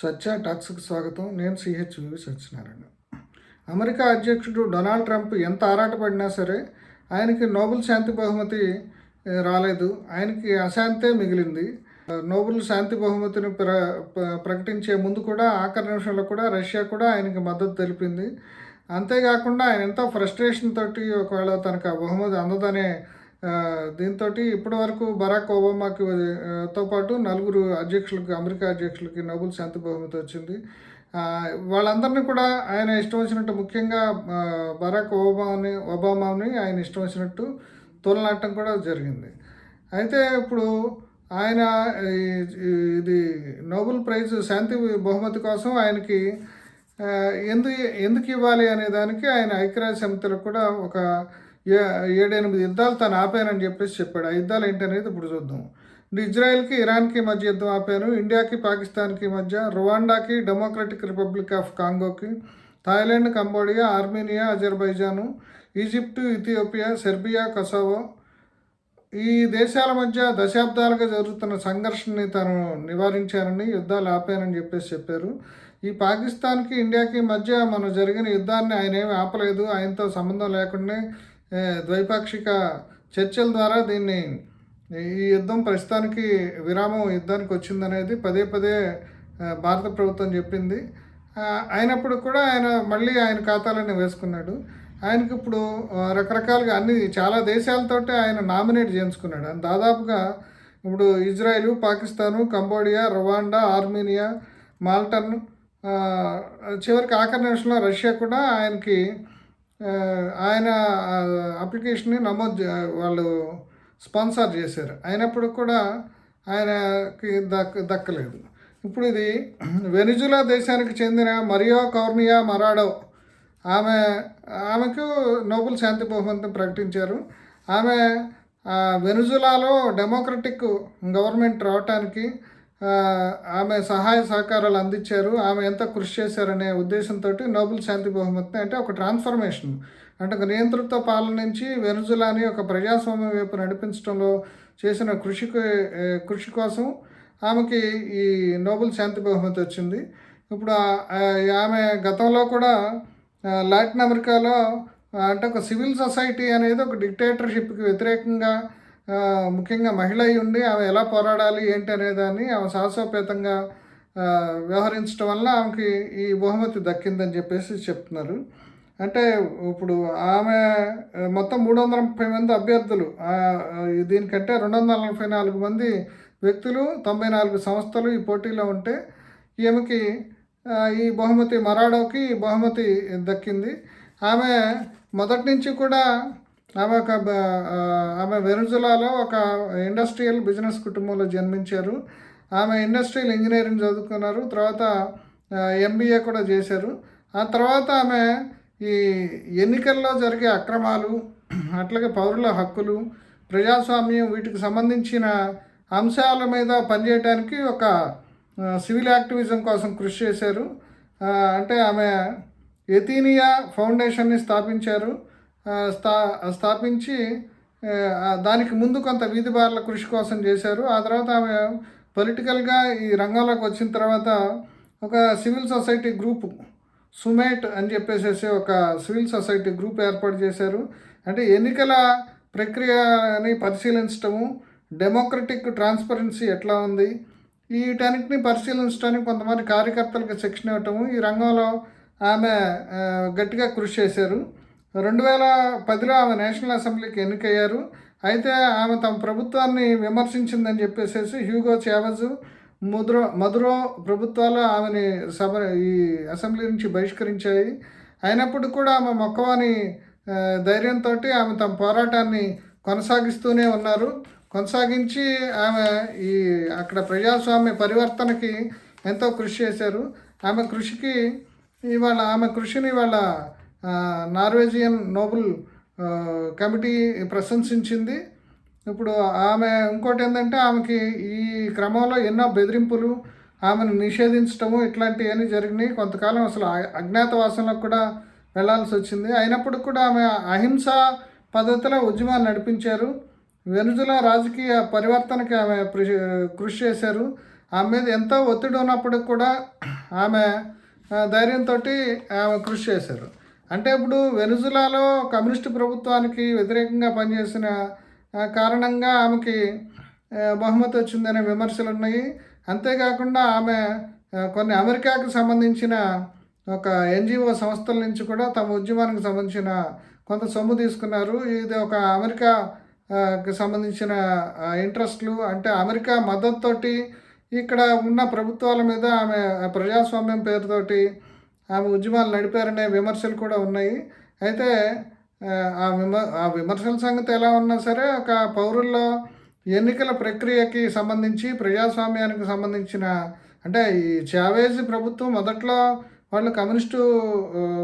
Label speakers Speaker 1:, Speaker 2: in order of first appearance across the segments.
Speaker 1: సత్య టాక్స్కి స్వాగతం. నేను సత్యనారాయణ. అమెరికా అధ్యక్షుడు డొనాల్డ్ ట్రంప్ ఎంత ఆరాటపడినా సరే ఆయనకి నోబెల్ శాంతి బహుమతి రాలేదు. ఆయనకి అశాంతే మిగిలింది. నోబెల్ శాంతి బహుమతిని ప్రకటించే ముందు కూడా ఆఖరి నిమిషంలో కూడా రష్యా కూడా ఆయనకి మద్దతు తెలిపింది. అంతేకాకుండా ఆయన ఎంతో ఫ్రస్ట్రేషన్ తోటి ఒకవేళ తనకు ఆ బహుమతి అందదనే దీంతో ఇప్పటి వరకు బరాక్ ఒబామాకి తో పాటు నలుగురు అధ్యక్షులకి, అమెరికా అధ్యక్షులకి నోబెల్ శాంతి బహుమతి వచ్చింది. వాళ్ళందరినీ కూడా ఆయన ఇష్టం వచ్చినట్టు, ముఖ్యంగా బరాక్ ఒబామాని ఆయన ఇష్టం వచ్చినట్టు తోలనాటం కూడా జరిగింది. అయితే ఇప్పుడు ఆయన ఇది నోబెల్ ప్రైజ్ శాంతి బహుమతి కోసం ఆయనకి ఎందుకు ఇవ్వాలి అనే దానికి ఆయన ఐక్యరాజ్య సమితిలో కూడా ఒక 7-8 యుద్ధాలు తను ఆపానని చెప్పేసి చెప్పాడు. ఆ యుద్ధాలు ఏంటనేది ఇప్పుడు చూద్దాం. ఇజ్రాయెల్కి ఇరాన్కి మధ్య యుద్ధం ఆపాను, ఇండియాకి పాకిస్తాన్కి మధ్య, రువాండాకి డెమోక్రటిక్ రిపబ్లిక్ ఆఫ్ కాంగోకి, థాయిలాండ్, కంబోడియా, ఆర్మేనియా, అజర్బైజాను, ఈజిప్టు, ఇథియోపియా, సెర్బియా, కొసావో ఈ దేశాల మధ్య దశాబ్దాలుగా జరుగుతున్న సంఘర్షణని తను నివారించానని, యుద్ధాలు ఆపానని చెప్పేసి చెప్పారు. ఈ పాకిస్తాన్కి ఇండియాకి మధ్య మన జరిగిన యుద్ధాన్ని ఆయన ఏమి ఆపలేదు. ఆయనతో సంబంధం లేకుండా ద్వైపాక్షిక చర్చల ద్వారా ఈ యుద్ధం ప్రస్తుతానికి విరామం యుద్ధానికి వచ్చిందనేది పదే పదే భారత ప్రభుత్వం చెప్పింది. అయినప్పుడు కూడా ఆయన మళ్ళీ ఆయన ఖాతాలన్నీ వేసుకున్నాడు. ఆయనకి ఇప్పుడు రకరకాలుగా చాలా దేశాలతోటి ఆయన నామినేట్ చేయించుకున్నాడు. ఆయన దాదాపుగా ఇప్పుడు Israel, Pakistan, Cambodia, Rwanda, Armenia, molten, చివరికి ఆఖరి నిమిషంలో రష్యా కూడా ఆయనకి ఆయన అప్లికేషన్ని వాళ్ళు స్పాన్సర్ చేశారు. అయినప్పుడు కూడా ఆయనకి దక్కలేదు. ఇప్పుడు ఇది వెనిజులా దేశానికి చెందిన మరియో కౌర్నియా మరాడో ఆమెకు నోబెల్ శాంతి బహుమతిని ప్రకటించారు. ఆమె వెనిజులాలో డెమోక్రటిక్ గవర్నమెంట్ రావటానికి ఆమె సహాయ సహకారాలు అందించారు. ఆమె ఎంత కృషి చేశారనే ఉద్దేశంతో నోబెల్ శాంతి బహుమతిని, అంటే ఒక ట్రాన్స్ఫర్మేషన్, అంటే ఒక నియంతృత్వ పాలన నుంచి వెనిజులాని ఒక ప్రజాస్వామ్యం వైపు నడిపించడంలో చేసిన కృషి కోసం ఆమెకి ఈ నోబెల్ శాంతి బహుమతి వచ్చింది. ఇప్పుడు ఆమె గతంలో కూడా లాటిన్ అమెరికాలో అంటే ఒక సివిల్ సొసైటీ అనేది ఒక డిక్టేటర్షిప్కి వ్యతిరేకంగా ముఖ్యంగా మహిళ అయి ఉండి ఆమె ఎలా పోరాడాలి ఏంటి అనేదాన్ని ఆమె సాహసోపేతంగా వ్యవహరించడం వల్ల ఆమెకి ఈ బహుమతి దక్కిందని చెప్పేసి చెప్తున్నారు. అంటే ఇప్పుడు ఆమె మొత్తం 330 మంది అభ్యర్థులు, దీనికంటే 244 మంది వ్యక్తులు, 94 సంస్థలు ఈ పోటీలో ఉంటే ఈమెకి ఈ బహుమతి, మరాడోకి బహుమతి దక్కింది. ఆమె మొదటి నుంచి కూడా ఆమె వెనిజులాలో ఒక ఇండస్ట్రియల్ బిజినెస్ కుటుంబంలో జన్మించారు. ఆమె ఇండస్ట్రియల్ ఇంజనీరింగ్ చదువుకున్నారు. తర్వాత MBA కూడా చేశారు. ఆ తర్వాత ఆమె ఈ ఎన్నికల్లో జరిగే అక్రమాలు, అట్లాగే పౌరుల హక్కులు, ప్రజాస్వామ్యం, వీటికి సంబంధించిన అంశాల మీద పనిచేయడానికి ఒక సివిల్ యాక్టివిజం కోసం కృషి చేశారు. అంటే ఆమె ఎథీనియా ఫౌండేషన్ని స్థాపించి దానికి ముందు కొంత వీధి బార్ల కృషి కోసం చేశారు. ఆ తర్వాత ఆమె పొలిటికల్గా ఈ రంగంలోకి వచ్చిన తర్వాత ఒక సివిల్ సొసైటీ గ్రూప్, సుమేట్ అని చెప్పేసి ఒక సివిల్ సొసైటీ గ్రూప్ ఏర్పాటు చేశారు. అంటే ఎన్నికల ప్రక్రియని పరిశీలించటము, డెమోక్రటిక్ ట్రాన్స్పరెన్సీ ఎట్లా ఉంది, వీటన్నిటిని పరిశీలించడానికి కొంతమంది కార్యకర్తలకు శిక్షణ ఇవ్వటము, ఈ రంగంలో ఆమె గట్టిగా కృషి చేశారు. 2010లో ఆమె నేషనల్ అసెంబ్లీకి ఎన్నికయ్యారు. అయితే ఆమె తమ ప్రభుత్వాన్ని విమర్శించిందని చెప్పేసి హ్యూగో చావెజ్, మదురో ప్రభుత్వాలు ఆమెని ఈ అసెంబ్లీ నుంచి బహిష్కరించాయి. అయినప్పుడు కూడా ఆమె మొక్కవాని ధైర్యంతో ఆమె తమ పోరాటాన్ని కొనసాగిస్తూనే ఉన్నారు. కొనసాగించి ఆమె అక్కడ ప్రజాస్వామ్య పరివర్తనకి ఎంతో కృషి చేశారు. ఆమె కృషిని ఇవాళ నార్వేజియన్ నోబెల్ కమిటీ ప్రశంసించింది. ఇప్పుడు ఆమె ఇంకోటి ఏంటంటే ఆమెకి ఈ క్రమంలో ఎన్నో బెదిరింపులు, ఆమెను నిషేధించడము ఇట్లాంటివన్నీ జరిగినాయి. కొంతకాలం అసలు అజ్ఞాతవాసంలో కూడా వెళ్లాల్సి వచ్చింది. అయినప్పుడు కూడా ఆమె అహింసా పద్ధతిలో ఉద్యమాన్ని నడిపించారు. వెనిజులా రాజకీయ పరివర్తనకి ఆమె కృషి చేశారు. ఆమె మీద ఎంతో ఒత్తిడి ఉన్నప్పటికి కూడా ఆమె ధైర్యంతో ఆమె కృషి చేశారు. అంటే ఇప్పుడు వెనుజులాలో కమ్యూనిస్టు ప్రభుత్వానికి వ్యతిరేకంగా పనిచేసిన కారణంగా ఆమెకి బహుమతి వచ్చిందనే విమర్శలు ఉన్నాయి. అంతేకాకుండా ఆమె కొన్ని అమెరికాకు సంబంధించిన ఒక ఎన్జిఓ సంస్థల నుంచి కూడా తమ ఉద్యమానికి సంబంధించిన కొంత సొమ్ము తీసుకున్నారు. ఇది ఒక అమెరికా కి సంబంధించిన ఇంట్రెస్ట్లు, అంటే అమెరికా మద్దతుతోటి ఇక్కడ ఉన్న ప్రభుత్వాల మీద ఆమె ప్రజాస్వామ్యం పేరుతోటి ఆమె ఉద్యమాలు నడిపారనే విమర్శలు కూడా ఉన్నాయి. అయితే ఆ విమర్శల సంగతి ఎలా ఉన్నా సరే, ఒక పౌరుల్లో ఎన్నికల ప్రక్రియకి సంబంధించి ప్రజాస్వామ్యానికి సంబంధించిన, అంటే ఈ చావేజ్ ప్రభుత్వం మొదట్లో వాళ్ళు కమ్యూనిస్టు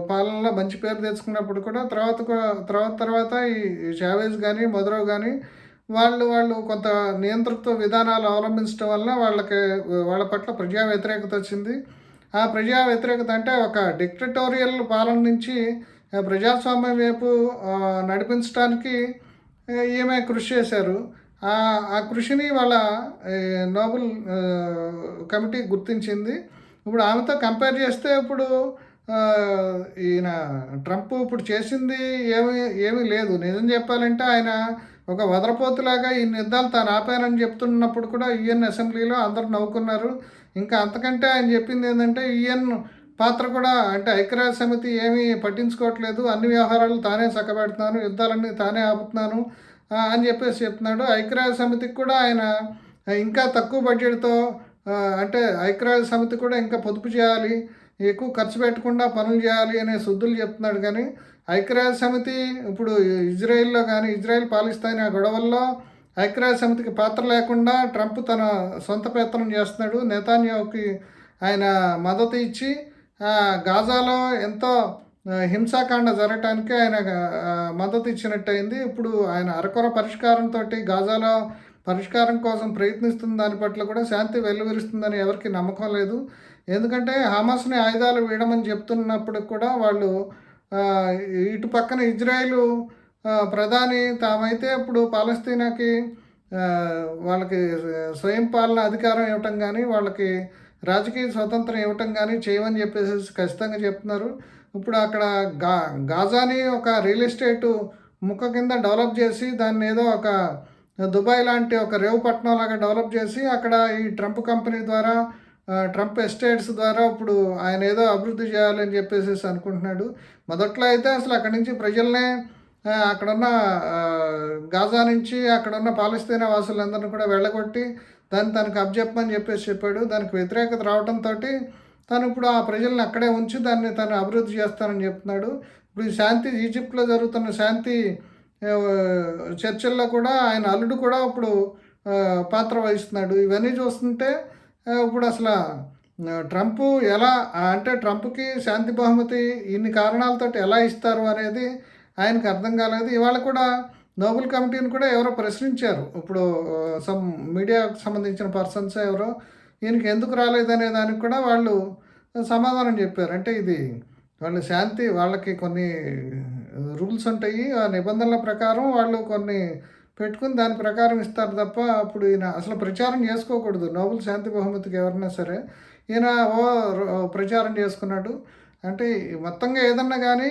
Speaker 1: పాలనలో మంచి పేరు తెచ్చుకున్నప్పుడు కూడా తర్వాత ఈ చావేజ్ కానీ మదురో కానీ వాళ్ళు కొంత నియంతృత్వ విధానాలు అవలంబించడం వలన వాళ్ళ పట్ల ప్రజా వ్యతిరేకత వచ్చింది. ఆ ప్రజా వ్యతిరేకత అంటే ఒక డిక్టటోరియల్ పాలన నుంచి ప్రజాస్వామ్యం వైపు నడిపించడానికి ఈమె కృషి చేశారు. ఆ కృషిని వాళ్ళ నోబెల్ కమిటీ గుర్తించింది. ఇప్పుడు ఆమెతో కంపేర్ చేస్తే ఇప్పుడు ఈయన ట్రంప్ ఇప్పుడు చేసింది ఏమీ లేదు. నిజం చెప్పాలంటే ఆయన ఒక వదరపోతులాగా ఈ యుద్ధాలు తాను ఆపానని చెప్తున్నప్పుడు కూడా యుఎన్ అసెంబ్లీలో అందరూ నవ్వుకున్నారు. ఇంకా అంతకంటే ఆయన చెప్పింది ఏంటంటే, యుఎన్ పాత్ర కూడా, అంటే ఐక్యరాజ్య సమితి ఏమీ పట్టించుకోవట్లేదు, అన్ని వ్యవహారాలు తానే చక్కబెడుతున్నాను, యుద్ధాలన్నీ తానే ఆపుతున్నాను అని చెప్పేసి చెప్తున్నాడు. ఐక్యరాజ్య సమితికి కూడా ఆయన ఇంకా తక్కువ బడ్జెట్తో, అంటే ఐక్యరాజ్య సమితి కూడా ఇంకా పొదుపు చేయాలి, ఎక్కువ ఖర్చు పెట్టకుండా పనులు చేయాలి అనే శుద్ధులు చెప్తున్నాడు. కానీ ఐక్యరాజ్య సమితి ఇప్పుడు ఇజ్రాయిల్లో కానీ, ఇజ్రాయిల్ పాలిస్తాన్ ఆ గొడవల్లో ఐక్యరాజ్య సమితికి పాత్ర లేకుండా ట్రంప్ తన సొంత పెత్తనం చేస్తున్నాడు. నెతాన్యాహుకి ఆయన మద్దతు ఇచ్చి గాజాలో ఎంతో హింసాకాండ జరగటానికి ఆయన మద్దతు ఇచ్చినట్టయింది. ఇప్పుడు ఆయన అరకొర పరిష్కారంతో గాజాలో పరిష్కారం కోసం ప్రయత్నిస్తున్న దాని పట్ల కూడా శాంతి వెల్లువిరుస్తుందని ఎవరికి నమ్మకం లేదు. ఎందుకంటే హమాస్ని ఆయుధాలు వేయడమని చెప్తున్నప్పుడు కూడా వాళ్ళు ఇటు పక్కన ఇజ్రాయిల్ ప్రధాని తామైతే ఇప్పుడు పాలస్తీనాకి వాళ్ళకి స్వయం పాలన అధికారం ఇవ్వటం కానీ, వాళ్ళకి రాజకీయ స్వతంత్రం ఇవ్వటం కానీ చేయమని చెప్పేసి ఖచ్చితంగా చెప్తున్నారు. ఇప్పుడు అక్కడ గాజాని ఒక రియల్ ఎస్టేటు ముక్క కింద డెవలప్ చేసి దాన్ని ఏదో ఒక దుబాయ్ లాంటి ఒక రేవు పట్టణం లాగా డెవలప్ చేసి అక్కడ ఈ ట్రంప్ కంపెనీ ద్వారా, ట్రంప్ ఎస్టేట్స్ ద్వారా ఇప్పుడు ఆయన ఏదో అభివృద్ధి చేయాలని చెప్పేసి అనుకుంటున్నాడు. మొదట్లో అయితే అసలు అక్కడి నుంచి ప్రజల్నే, అక్కడున్న గాజా నుంచి అక్కడున్న పాలస్తీనా వాసులందరినీ కూడా వెళ్ళగొట్టి దాన్ని తనకు అప్పచెప్పమని చెప్పాడు. దానికి వ్యతిరేకత రావడంతో తను ఇప్పుడు ఆ ప్రజల్ని అక్కడే ఉంచి దాన్ని తను అభివృద్ధి చేస్తానని చెప్తున్నాడు. ఇప్పుడు ఈ శాంతి, ఈజిప్ట్లో జరుగుతున్న శాంతి చర్చల్లో కూడా ఆయన అల్లుడు కూడా ఇప్పుడు పాత్ర వహిస్తున్నాడు. ఇవన్నీ చూస్తుంటే ఇప్పుడు అసలు ట్రంప్ ఎలా, అంటే ట్రంప్కి శాంతి బహుమతి ఇన్ని కారణాలతోటి ఎలా ఇస్తారు అనేది ఆయనకు అర్థం కాలేదు. ఇవాళ కూడా నోబెల్ కమిటీని కూడా ఎవరో ప్రశ్నించారు. ఇప్పుడు సమ్ మీడియాకు సంబంధించిన పర్సన్స్ ఎవరో ఈయనకి ఎందుకు రాలేదనే దానికి కూడా వాళ్ళు సమాధానం చెప్పారు. అంటే ఇది వాళ్ళు శాంతి, వాళ్ళకి కొన్ని రూల్స్ ఉంటాయి, ఆ నిబంధనల ప్రకారం వాళ్ళు కొన్ని పెట్టుకుని దాని ప్రకారం ఇస్తారు తప్ప అప్పుడు ఈయన అసలు ప్రచారం చేసుకోకూడదు. నోబెల్ శాంతి బహుమతికి ఎవరైనా సరే ఈయన ప్రచారం చేసుకున్నాడు. అంటే మొత్తంగా ఏదన్నా కానీ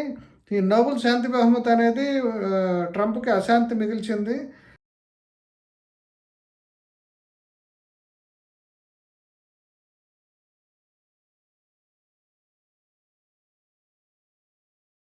Speaker 1: ఈ నోబెల్ శాంతి బహుమతి అనేది ట్రంప్కి అశాంతి మిగిల్చింది.